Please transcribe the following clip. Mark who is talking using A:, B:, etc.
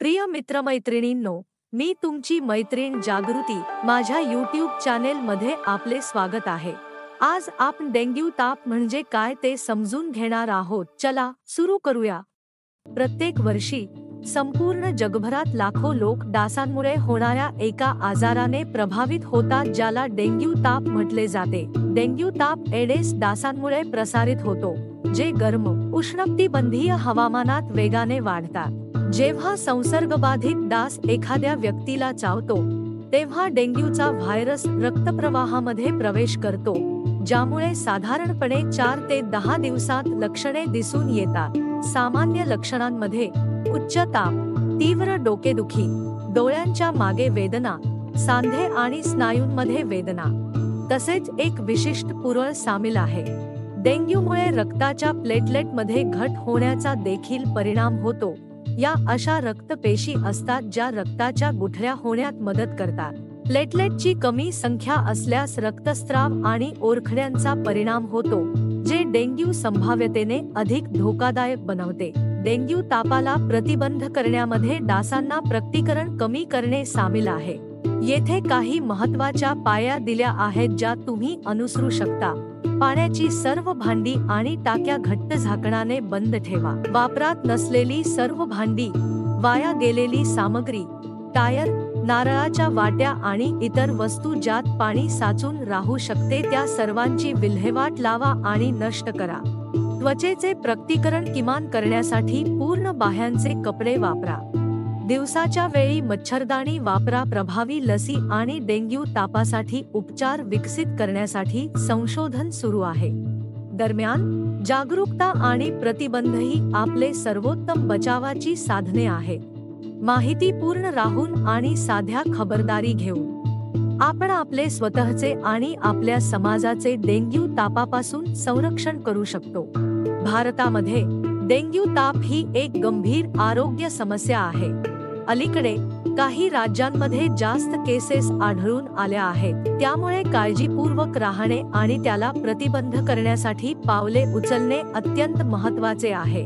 A: प्रिय मित्रमैत्रिणींनो, मी तुमची मैत्रीण जागृती माझ्या यूट्यूब चॅनेलमध्ये आपले स्वागत आहे। आज आपण डेंग्यू ताप म्हणजे काय ते समजून घेणार आहोत। चला सुरू करूया। प्रत्येक वर्षी संपूर्ण जगभरात लाखो लोक डासांमुळे होणाऱ्या एका आजाराने प्रभावित होतात, ज्याला डेंग्यू ताप म्हटले जाते। डेंग्यू ताप एडेस डासांमुळे प्रसारित होतो, जे गरम उष्णकटिबंधीय हवामानात वेगाने वाढतात। जेव्हा संसर्गबाधित डास एखाद्या व्यक्तीला चावतो, तेव्हा डेंग्यूचा व्हायरस रक्तप्रवाहामध्ये प्रवेश करतो, ज्यामुळे साधारणपणे 4 ते 10 दिवसात लक्षणे दिसून येतात। सामान्य लक्षणांमध्ये उच्च ताप, तीव्र डोकेदुखी, डोळ्यांच्या मागे वेदना, सांधे आणि स्नायूंमध्ये वेदना, तसेच एक विशिष्ट पुरळ सामील आहे। डेंग्यूमुळे रक्ताच्या प्लेटलेटमध्ये घट होण्याचा देखील परिणाम होतो। या अशा रक्तपेशी असतात ज्या रक्ताच्या गुठळ्या होण्यात मदत करतात। प्लेटलेटची कमी संख्या असल्यास रक्तस्राव आणि ओरखड्यांचा परिणाम होतो, जे डेंग्यू संभाव्यतेने अधिक धोकादायक बनवते। डेंग्यू तापाला प्रतिबंध करण्यामध्ये डासांना प्रतिकरण कमी करणे सामील आहे। येथे काही महत्त्वाच्या पायऱ्या दिल्या आहेत ज्या तुम्ही अनुसरू शकता। पाण्याची सर्व भांडी आणि टाक्या घट्ट झाकणाने बंद ठेवा। वापरात नसलेली सर्व भांडी, वाया गेलेली सामग्री, टायर, नारळाच्या वाट्या आणि इतर वस्तू ज्यात पाणी साचून राहू शकते त्या सर्वांची विल्हेवाट लावा आणि नष्ट करा। त्वचेचे प्रतिकरण किमान करण्यासाठी पूर्ण बाह्यांचे कपडे वापरा। दिवसाच्या वेळी मच्छरदाणी वापरा। प्रभावी लसी आणि डेंग्यू तापासाठी उपचार विकसित करण्यासाठी संशोधन सुरू आहे। दरम्यान, जागरूकता आणि प्रतिबंध ही आपले सर्वोत्तम बचावाची साधने आहेत। माहितीपूर्ण राहून आणि साध्या खबरदारी घेऊन आपण आपले स्वतःचे आणि आपल्या समाजाचे डेंग्यू तापापासून संरक्षण करू शकतो। भारतामध्ये डेंग्यू ताप ही एक गंभीर आरोग्य समस्या आहे। अलीकडे काही राज्यांमध्ये जास्त केसेस आढळून आल्या आहेत, त्यामुळे काळजीपूर्वक राहणे आणि त्याला प्रतिबंध करण्यासाठी पावले उचलणे अत्यंत महत्त्वाचे आहे।